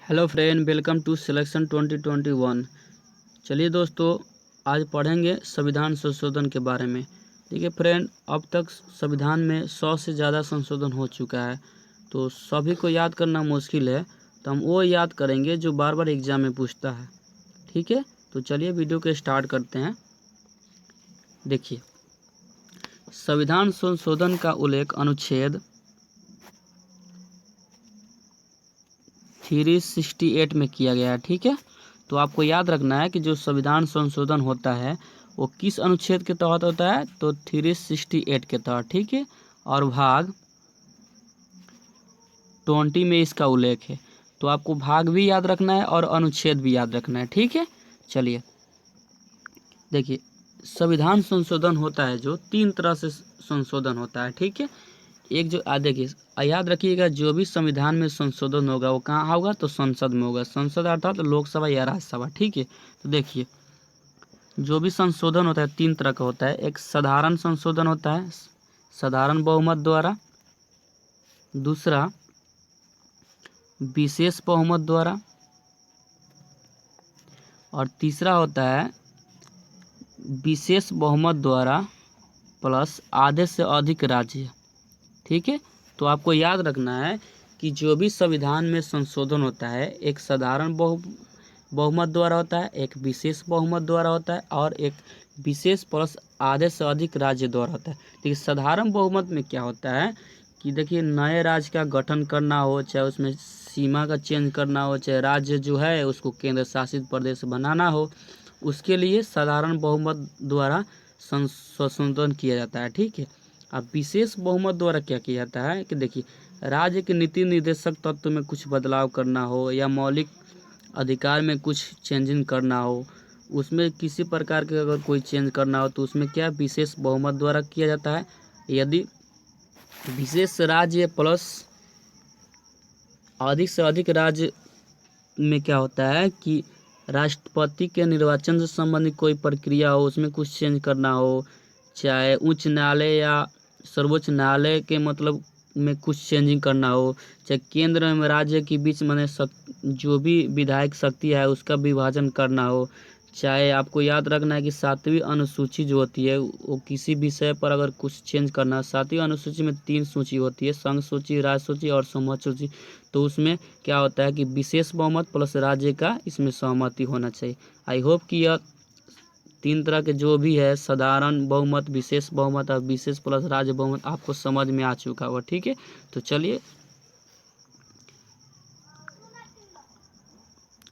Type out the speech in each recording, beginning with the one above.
Hello friend, welcome to selection 2021। चलिए दोस्तों, आज पढ़ेंगे संविधान संशोधन के बारे में। देखिए फ्रेंड, अब तक संविधान में 100 से ज़्यादा संशोधन हो चुका है, तो सभी को याद करना मुश्किल है। तो हम वो याद करेंगे जो बार बार एग्जाम में पूछता है। ठीक है, तो चलिए वीडियो को स्टार्ट करते हैं। देखिए, संविधान संशोधन का उल्लेख अनुच्छेद 368 में किया गया है। ठीक है, तो आपको याद रखना है कि जो संविधान संशोधन होता है वो किस अनुच्छेद के तहत होता है, तो 368 के तहत। ठीक है, और भाग 20 में इसका उल्लेख है। तो आपको भाग भी याद रखना है और अनुच्छेद भी याद रखना है। ठीक है, चलिए देखिए, संविधान संशोधन होता है जो 3 तरह से संशोधन होता है। ठीक है, एक जो देखिए, याद रखिएगा, जो भी संविधान में संशोधन होगा वो कहाँ होगा, तो संसद में होगा। संसद अर्थात लोकसभा या राज्यसभा। ठीक है, तो देखिए, जो भी संशोधन होता है 3 तरह का होता है। एक साधारण संशोधन होता है, साधारण बहुमत द्वारा। दूसरा विशेष बहुमत द्वारा। और तीसरा होता है विशेष बहुमत द्वारा प्लस आधे से अधिक राज्य। ठीक है, तो आपको याद रखना है कि जो भी संविधान में संशोधन होता है, एक साधारण बहुमत द्वारा होता है, एक विशेष बहुमत द्वारा होता है, और एक विशेष प्लस आधे से अधिक राज्य द्वारा होता है। देखिए, साधारण बहुमत में क्या होता है कि देखिए, नए राज्य का गठन करना हो, चाहे उसमें सीमा का चेंज करना हो, चाहे राज्य जो है उसको केंद्र शासित प्रदेश बनाना हो, उसके लिए साधारण बहुमत द्वारा संशोधन किया जाता है। ठीक है, अब विशेष बहुमत द्वारा क्या किया जाता है कि देखिए, राज्य के नीति निर्देशक तत्व में कुछ बदलाव करना हो या मौलिक अधिकार में कुछ चेंजिंग करना हो, उसमें किसी प्रकार के अगर कोई चेंज करना हो तो उसमें क्या विशेष बहुमत द्वारा किया जाता है। यदि विशेष राज्य प्लस अधिक से अधिक राज्य में क्या होता है कि राष्ट्रपति के निर्वाचन से संबंधित कोई प्रक्रिया हो, उसमें कुछ चेंज करना हो, चाहे उच्च न्यायालय या सर्वोच्च न्यायालय के मतलब में कुछ चेंजिंग करना हो, चाहे केंद्र में राज्य के बीच में जो भी विधायक शक्ति है उसका विभाजन करना हो, चाहे आपको याद रखना है कि 7वीं अनुसूची जो होती है वो किसी विषय पर अगर कुछ चेंज करना है। 7वीं अनुसूची में 3 सूची होती है, संघ सूची, राज्य सूची और समूह सूची। तो उसमें क्या होता है कि विशेष बहुमत प्लस राज्य का इसमें सहमति होना चाहिए। आई होप कि यह 3 तरह के जो भी है, साधारण बहुमत, विशेष बहुमत और विशेष प्लस राज्य बहुमत, आपको समझ में आ चुका होगा। ठीक है, तो चलिए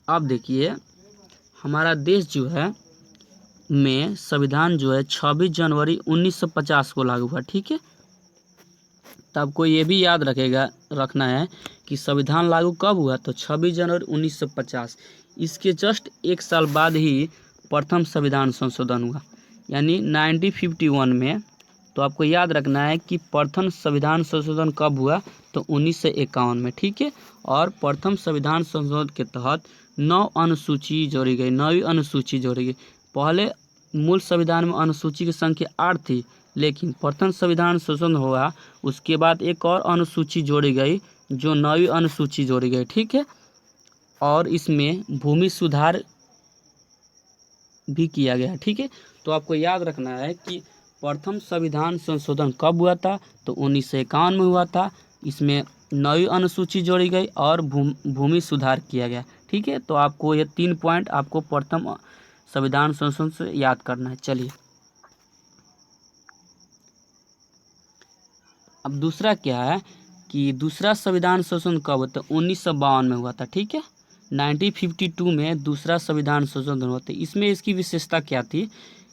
अब देखिए, हमारा देश जो है में संविधान जो है 26 जनवरी 1950 को लागू हुआ। ठीक है, तो आपको ये भी याद रखना है कि संविधान लागू कब हुआ, तो 26 जनवरी 1950। इसके जस्ट 1 साल बाद ही प्रथम संविधान संशोधन हुआ, यानी 1951 में। तो आपको याद रखना है कि प्रथम संविधान संशोधन कब हुआ, तो 1951 में। ठीक है, और प्रथम संविधान संशोधन के तहत 9 अनुसूची जोड़ी गई, 9वीं अनुसूची जोड़ी गई। पहले मूल संविधान में अनुसूची की संख्या 8 थी, लेकिन प्रथम संविधान संशोधन हुआ उसके बाद एक और अनुसूची जोड़ी गई, जो 9वीं अनुसूची जोड़ी गई। ठीक है, और इसमें भूमि सुधार भी किया गया। ठीक है, तो आपको याद रखना है कि प्रथम संविधान संशोधन कब हुआ था, तो 1951 में हुआ था। इसमें 9वीं अनुसूची जोड़ी गई और भूमि सुधार किया गया। ठीक है, तो आपको ये 3 पॉइंट आपको प्रथम संविधान संशोधन से याद करना है। चलिए, अब दूसरा क्या है कि दूसरा संविधान संशोधन कब हुआ, तो 1952 में हुआ था। ठीक है, 1952 में दूसरा संविधान संशोधन हुआ था। इसमें इसकी विशेषता क्या थी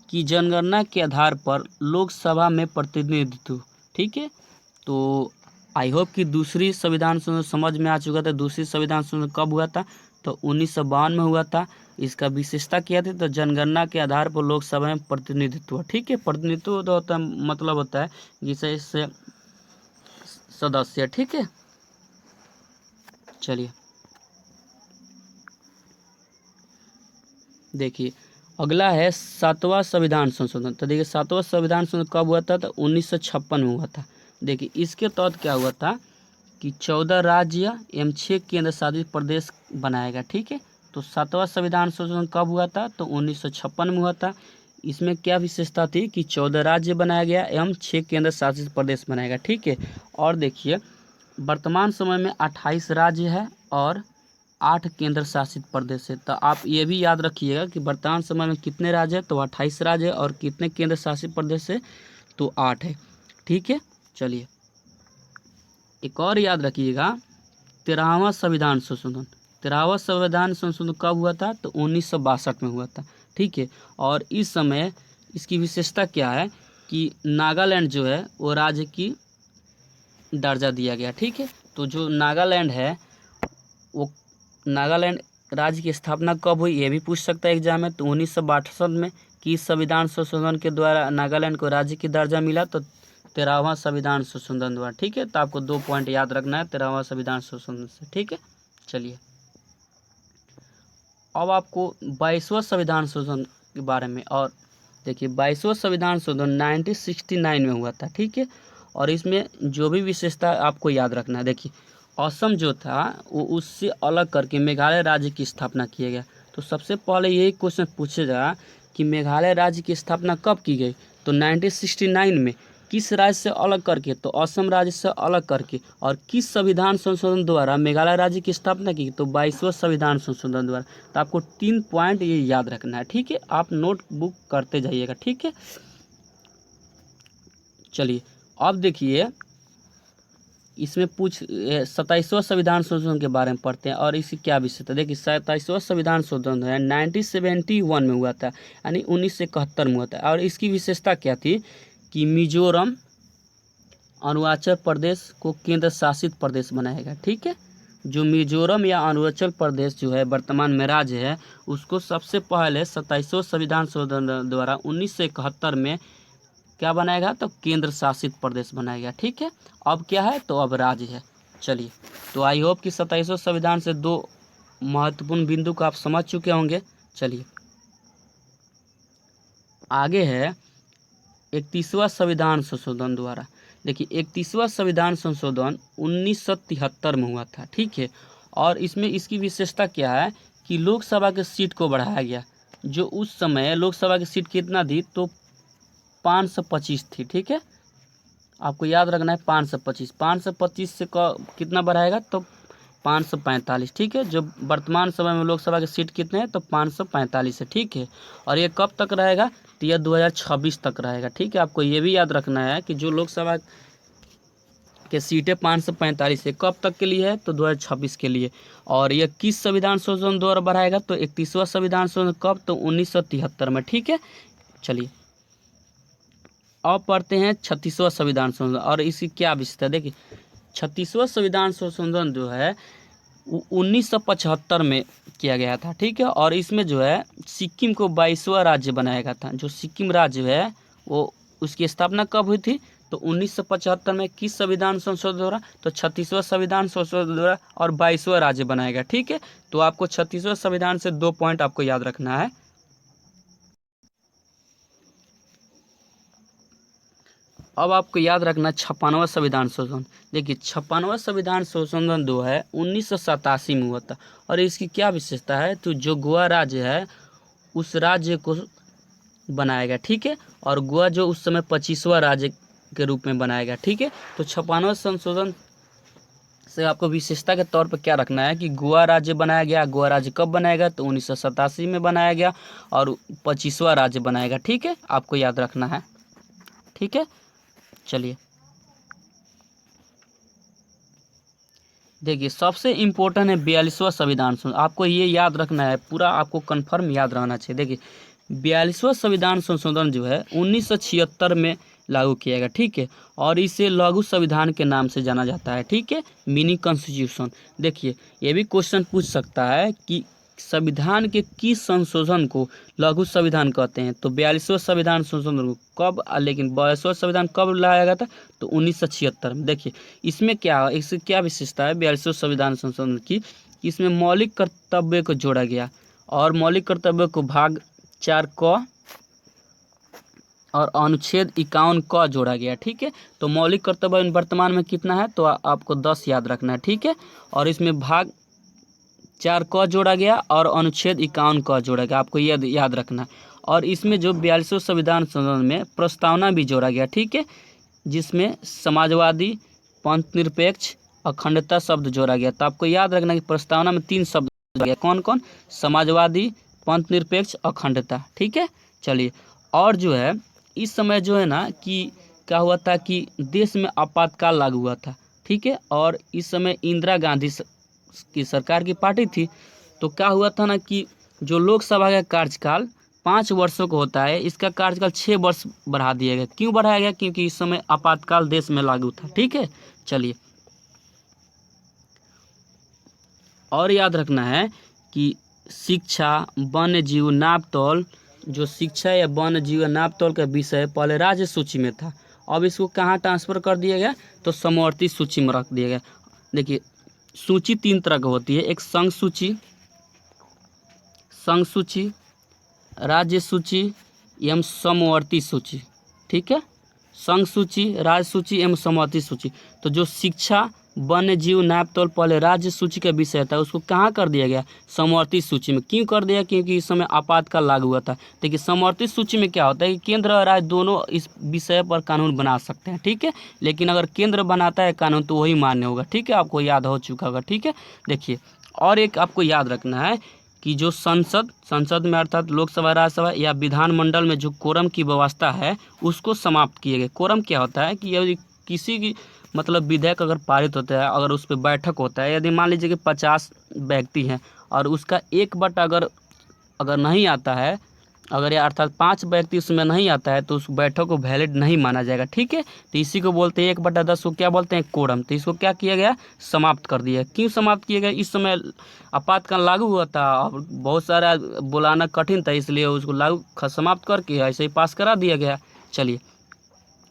कि जनगणना के आधार पर लोकसभा में प्रतिनिधित्व। ठीक है, तो आई होप कि दूसरी संविधान संशोधन समझ में आ चुका था। दूसरी संविधान संशोधन कब हुआ था, तो 1952 में हुआ था। इसका विशेषता क्या थी, तो जनगणना के आधार पर लोकसभा में प्रतिनिधित्व। ठीक है, प्रतिनिधित्व तो होता है, मतलब होता है जिसे इससे सदस्य। ठीक है, चलिए देखिए, अगला है 7वां संविधान संशोधन। तो देखिए, 7वां संविधान संशोधन कब हुआ था, तो 1956 में हुआ था। देखिए, इसके तहत क्या हुआ था कि 14 राज्य एवं 6 केंद्र शासित प्रदेश बनाएगा। ठीक है, तो 7वां संविधान संशोधन कब हुआ था? तो 1956 में हुआ था। इसमें क्या विशेषता थी कि 14 राज्य बनाया गया एवं 6 केंद्र शासित प्रदेश बनाएगा। ठीक है, और देखिए वर्तमान समय में 28 राज्य है और 8 केंद्र शासित प्रदेश है। तो आप ये भी याद रखिएगा कि वर्तमान समय में कितने राज्य है? तो 28 राज्य है और कितने केंद्र शासित प्रदेश है? तो 8 है। ठीक है, चलिए एक और याद रखिएगा, 13वां संविधान संशोधन। 13वां संविधान संशोधन कब हुआ था? तो 1962 में हुआ था। ठीक है, और इस समय इसकी विशेषता क्या है कि नागालैंड जो है वो राज्य की दर्जा दिया गया। ठीक है, तो जो नागालैंड है वो नागालैंड राज्य की स्थापना कब हुई ये भी पूछ सकता है एग्जाम में। तो 1962 में किस संविधान संशोधन के द्वारा नागालैंड को राज्य की दर्जा मिला? तो 13वां संविधान संशोधन द्वारा। ठीक है, तो आपको 2 पॉइंट याद रखना है 13वां संविधान संशोधन से। ठीक है, चलिए अब आपको 22वां संविधान संशोधन के बारे में, और देखिए 22वां संविधान संशोधन 1969 में हुआ था। ठीक है, और इसमें जो भी विशेषता आपको याद रखना है, देखिए असम जो था वो उससे अलग करके मेघालय राज्य की स्थापना किया गया। तो सबसे पहले यही क्वेश्चन पूछेगा कि मेघालय राज्य की स्थापना कब की गई? तो 1969 में। किस राज्य से अलग करके? तो असम राज्य से अलग करके। और किस संविधान संशोधन द्वारा मेघालय राज्य की स्थापना की? तो 22वां संविधान संशोधन द्वारा। तो आपको 3 पॉइंट ये याद रखना है। ठीक है, आप नोट बुक करते जाइएगा। ठीक है, चलिए अब देखिए इसमें 27वां संविधान संशोधन के बारे में पढ़ते हैं और इसकी क्या विशेषता। देखिए 27वां संविधान संशोधन है 1971 में हुआ था, यानी 1971 में हुआ था। और इसकी विशेषता क्या थी कि मिजोरम अरुणाचल प्रदेश को केंद्र शासित प्रदेश बनाएगा। ठीक है, जो मिजोरम या अरुणाचल प्रदेश जो है वर्तमान में राज्य है, उसको सबसे पहले 27वां संविधान संशोधन द्वारा 1971 में क्या बनाएगा? तो केंद्र शासित प्रदेश बनाएगा। ठीक है, अब क्या है? तो अब राज्य है। चलिए, तो आई होप कि 27वां संविधान से 2 महत्वपूर्ण बिंदु को आप समझ चुके होंगे। चलिए आगे है 31वां संविधान संशोधन द्वारा। देखिए 31वां संविधान संशोधन 1973 में हुआ था। ठीक है, और इसमें इसकी विशेषता क्या है कि लोकसभा के सीट को बढ़ाया गया। जो उस समय लोकसभा की सीट कितना थी? तो 525 थी। ठीक है, आपको याद रखना है 525। 525 से कितना बढ़ाएगा? तो 545। ठीक है, जो वर्तमान समय में लोकसभा की सीट कितने हैं? तो 545 है। ठीक है, और ये कब तक रहेगा? तो यह 2026 तक रहेगा। ठीक है, आपको ये भी याद रखना है कि जो लोकसभा के सीटें 545 है कब तक के लिए है? तो 2026 के लिए। और यह किस संविधान संशोधन द्वारा बढ़ाएगा? तो 31वां संविधान संशोधन कब? तो 1973 में। ठीक है, चलिए अब पढ़ते हैं 36वां संविधान संशोधन और इसकी क्या विशेषता है। देखिए 36वां संविधान संशोधन जो है 1975 में किया गया था। ठीक है, और इसमें जो है सिक्किम को 22वां राज्य बनाया गया था। जो सिक्किम राज्य है वो उसकी स्थापना कब हुई थी? तो 1975 में। किस संविधान संशोधन द्वारा? तो 36वां संविधान संशोधन द्वारा, और 22वां राज्य बनाया गया। ठीक है, तो आपको 36वां संविधान से 2 पॉइंट आपको याद रखना है। अब आपको याद रखना 56वां संविधान संशोधन। देखिए 56वां संविधान संशोधन जो है 1987 में हुआ था, और इसकी क्या विशेषता है? तो जो गोवा राज्य है उस राज्य को बनाया गया। ठीक है, और गोवा जो उस समय 25वां राज्य के रूप में बनाया गया। ठीक है, तो 56वां संशोधन से आपको विशेषता के तौर पर क्या रखना है कि गोवा राज्य बनाया गया। गोवा राज्य कब बनाया गया? तो 1987 में बनाया गया, और 25वां राज्य बनाया गया। ठीक है, आपको याद रखना है। ठीक है, चलिए देखिए सबसे इम्पोर्टेंट है 42वां संविधान संशोधन। आपको ये याद रखना है, पूरा आपको कंफर्म याद रहना चाहिए। देखिए 42वां संविधान संशोधन जो है 1976 में लागू किया गया। ठीक है, और इसे लघु संविधान के नाम से जाना जाता है। ठीक है, मिनी कॉन्स्टिट्यूशन। देखिए ये भी क्वेश्चन पूछ सकता है कि संविधान के किस संशोधन को लघु संविधान कहते हैं? तो 42वां संविधान संशोधन कब, लेकिन 42वां संविधान कब लाया गया था? तो 1976 में। देखिए इसमें क्या, इसकी क्या विशेषता है 42वां संविधान संशोधन की? इसमें मौलिक कर्तव्य को जोड़ा गया, और मौलिक कर्तव्य को भाग 4 क और अनुच्छेद 51 क जोड़ा गया। ठीक है, तो मौलिक कर्तव्य वर्तमान में कितना है, तो आपको 10 याद रखना है। ठीक है, और इसमें भाग 4 क जोड़ा गया और अनुच्छेद 51 क जोड़ा गया, आपको याद रखना है। और इसमें जो 42वें संविधान संशोधन में प्रस्तावना भी जोड़ा गया। ठीक है, जिसमें समाजवादी, पंथ निरपेक्ष, अखंडता शब्द जोड़ा गया। तो आपको याद रखना कि प्रस्तावना में 3 शब्द जोड़ा गया। कौन कौन? समाजवादी, पंथ निरपेक्ष, अखंडता। ठीक है, चलिए। और जो है इस समय जो है ना कि क्या हुआ था कि देश में आपातकाल लागू हुआ था। ठीक है, और इस समय इंदिरा गांधी की सरकार की पार्टी थी। तो क्या हुआ था ना कि जो लोकसभा का कार्यकाल 5 वर्षों का होता है, इसका कार्यकाल 6 वर्ष बढ़ा दिया गया। क्यों बढ़ाया गया? क्योंकि इस समय आपातकाल देश में लागू था। ठीक है, चलिए। और याद रखना है कि शिक्षा, वन्य जीव, नापतोल, जो शिक्षा या वन्य जीव नापतोल का विषय पहले राज्य सूची में था, अब इसको कहाँ ट्रांसफर कर दिया गया? तो समवर्ती सूची में रख दिया गया। देखिए, सूची 3 तरह की होती है, एक संघ सूची, राज्य सूची एवं समवर्ती सूची। ठीक है, संघ सूची, राज्य सूची एवं समवर्ती सूची। तो जो शिक्षा, वन्य जीव, नापतोल पहले राज्य सूची का विषय था, उसको कहाँ कर दिया गया? समवर्ती सूची में। क्यों कर दिया? क्योंकि इस समय आपातकाल लागू हुआ था। देखिए, समवर्ती सूची में क्या होता है कि केंद्र और राज्य दोनों इस विषय पर कानून बना सकते हैं। ठीक है, लेकिन अगर केंद्र बनाता है कानून तो वही मान्य होगा। ठीक है, आपको याद हो चुका होगा। ठीक है, देखिए, और एक आपको याद रखना है कि जो संसद में अर्थात लोकसभा, राज्यसभा या विधानमंडल में जो कोरम की व्यवस्था है उसको समाप्त किए गए। कोरम क्या होता है कि यदि किसी की मतलब विधेयक अगर पारित होता है, अगर उस पर बैठक होता है, यदि मान लीजिए कि 50 व्यक्ति हैं और उसका 1/, अगर नहीं आता है, अगर या अर्थात 5 व्यक्ति उसमें नहीं आता है, तो उस बैठक को वैलिड नहीं माना जाएगा। ठीक है, तो इसी को बोलते हैं 1/10 को क्या बोलते हैं? कोरम। तो इसको क्या किया गया? समाप्त कर दिया। क्यों समाप्त किया गया? इस समय आपातकाल लागू हुआ था और बहुत सारा बुलाना कठिन था, इसलिए उसको समाप्त करके ऐसे ही पास करा दिया गया। चलिए,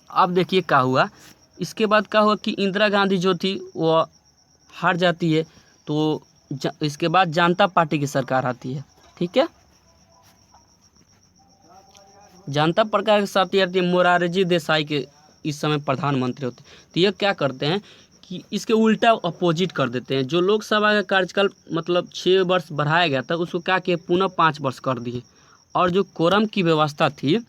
अब देखिए क्या हुआ। इसके बाद क्या हुआ कि इंदिरा गांधी जो थी वो हार जाती है, तो इसके बाद जनता पार्टी की सरकार आती है। ठीक है, जनता पार्टी के साथ आती है, मोरारजी देसाई के इस समय प्रधानमंत्री होते हैं। तो ये क्या करते हैं कि इसके उल्टा अपोजिट कर देते हैं। जो लोकसभा का कार्यकाल मतलब 6 वर्ष बढ़ाया गया था, उसको क्या किया? पुनः 5 वर्ष कर दिए। और जो कोरम की व्यवस्था थी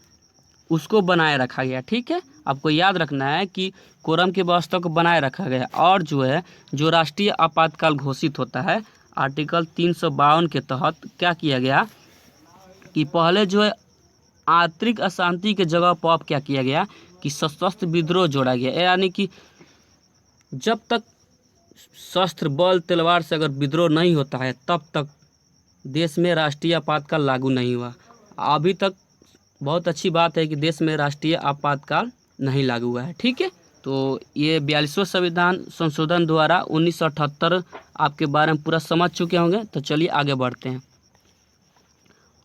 उसको बनाए रखा गया। ठीक है, आपको याद रखना है कि कोरम की व्यवस्था को बनाए रखा गया। और जो है जो राष्ट्रीय आपातकाल घोषित होता है, आर्टिकल 352 के तहत क्या किया गया कि पहले जो है आंतरिक अशांति के जगह पर अब क्या किया गया कि सशस्त्र विद्रोह जोड़ा गया। यानी कि जब तक शस्त्र बल तलवार से अगर विद्रोह नहीं होता है, तब तक देश में राष्ट्रीय आपातकाल लागू नहीं हुआ। अभी तक बहुत अच्छी बात है कि देश में राष्ट्रीय आपातकाल नहीं लागू हुआ है। ठीक है, तो ये 42वां संविधान संशोधन द्वारा 1978 आपके बारे में पूरा समझ चुके होंगे। तो चलिए आगे बढ़ते हैं।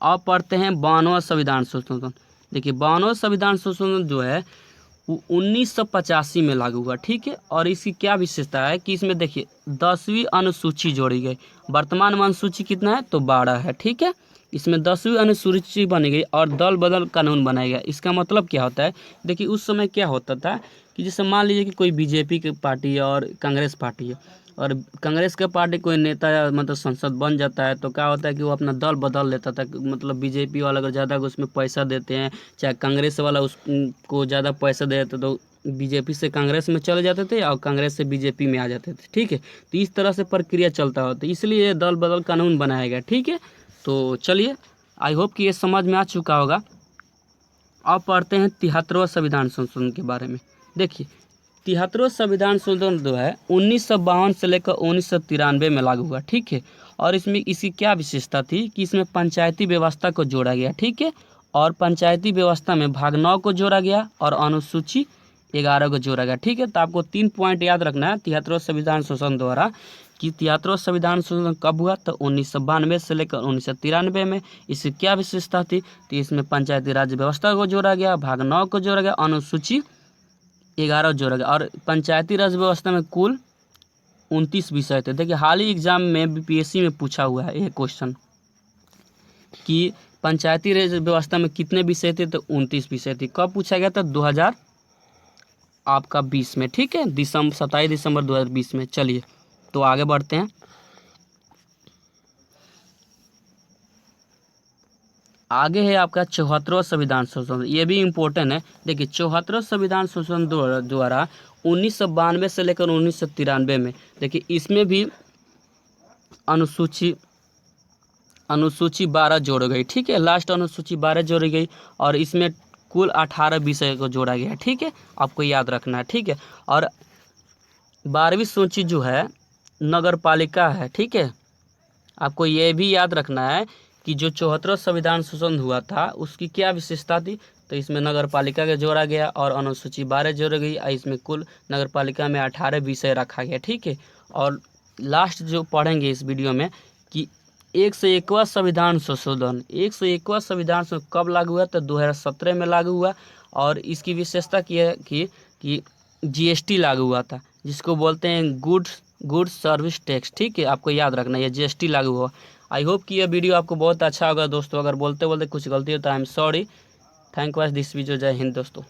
अब पढ़ते हैं 52वां संविधान संशोधन। देखिए, 52वां संविधान संशोधन जो है वो 1985 में लागू हुआ। ठीक है, और इसकी क्या विशेषता है कि इसमें देखिए 10वीं अनुसूची जोड़ी गई। वर्तमान में अनुसूची कितना है? तो 12 है। ठीक है, इसमें 10वीं अनुसूची बनी गई और दल बदल कानून बनाया गया। इसका मतलब क्या होता है? देखिए, उस समय क्या होता था कि जैसे मान लीजिए कि कोई बीजेपी की पार्टी है और कांग्रेस पार्टी है, और कांग्रेस के पार्टी कोई नेता या मतलब सांसद बन जाता है, तो क्या होता है कि वो अपना दल बदल लेता था। मतलब बीजेपी वाला अगर ज़्यादा उसमें पैसा देते हैं, चाहे कांग्रेस वाला उसको ज़्यादा पैसा दे देते, तो बीजेपी से कांग्रेस में चले जाते थे और कांग्रेस से बीजेपी में आ जाते थे। ठीक है, तो इस तरह से प्रक्रिया चलता होता है, इसलिए दल बदल कानून बनाया गया। ठीक है, तो चलिए, आई होप कि ये समझ में आ चुका होगा। अब पढ़ते हैं 73वां संविधान संशोधन के बारे में। देखिए, 73वां संविधान संशोधन जो है 1952 से लेकर 1993 में लागू हुआ। ठीक है, और इसमें इसकी क्या विशेषता थी कि इसमें पंचायती व्यवस्था को जोड़ा गया। ठीक है, और पंचायती व्यवस्था में भाग 9 को जोड़ा गया और अनुसूची 11 को जोड़ा गया। ठीक है, तो आपको 3 पॉइंट याद रखना है 73वां संविधान संशोधन द्वारा कि 73वां संविधान संशोधन कब हुआ? तो 1992 से लेकर 1993 में। इसकी क्या विशेषता थी? तो इसमें पंचायती राज व्यवस्था को जोड़ा गया, भाग 9 को जोड़ा गया, अनुसूची 11 जोड़ा गया। और पंचायती राज व्यवस्था में कुल 29 विषय थे। देखिए, हाल ही एग्जाम में बीपीएससी में पूछा हुआ है ये क्वेश्चन कि पंचायती राज व्यवस्था में कितने विषय थे? तो 29 विषय थी। कब पूछा गया था? 2020 में, ठीक है, 27 दिसंबर 2020 में। चलिए तो आगे बढ़ते हैं। आगे है आपका 74वां संविधान संशोधन। ये भी इम्पोर्टेंट है। देखिए 74वां संविधान संशोधन द्वारा 1992 से लेकर 1993 में, देखिए इसमें भी अनुसूची 12 जोड़ी गई, ठीक है, लास्ट अनुसूची 12 जोड़ी गई और इसमें कुल 18 विषय को जोड़ा गया, ठीक है, आपको याद रखना है, ठीक है। और 12वीं सूची जो है नगर पालिका है, ठीक है, आपको ये भी याद रखना है कि जो 74वां संविधान संशोधन हुआ था उसकी क्या विशेषता थी? तो इसमें नगर पालिका का जोड़ा गया और अनुसूची 12 जोड़ी गई और इसमें कुल नगर पालिका में 18 विषय रखा गया, ठीक है। और लास्ट जो पढ़ेंगे इस वीडियो में कि 101वां संविधान संशोधन, 101वां संविधान संशोधन कब लागू हुआ? तो 2017 में लागू हुआ और इसकी विशेषता की है कि जीएसटी लागू हुआ था, जिसको बोलते हैं गुड्स सर्विस टैक्स, ठीक है, आपको याद रखना है ये जीएसटी लागू हुआ। आई होप कि यह वीडियो आपको बहुत अच्छा होगा दोस्तों। अगर बोलते बोलते कुछ गलती हो तो I am sorry. Thank you this video. जय हिंद दोस्तों।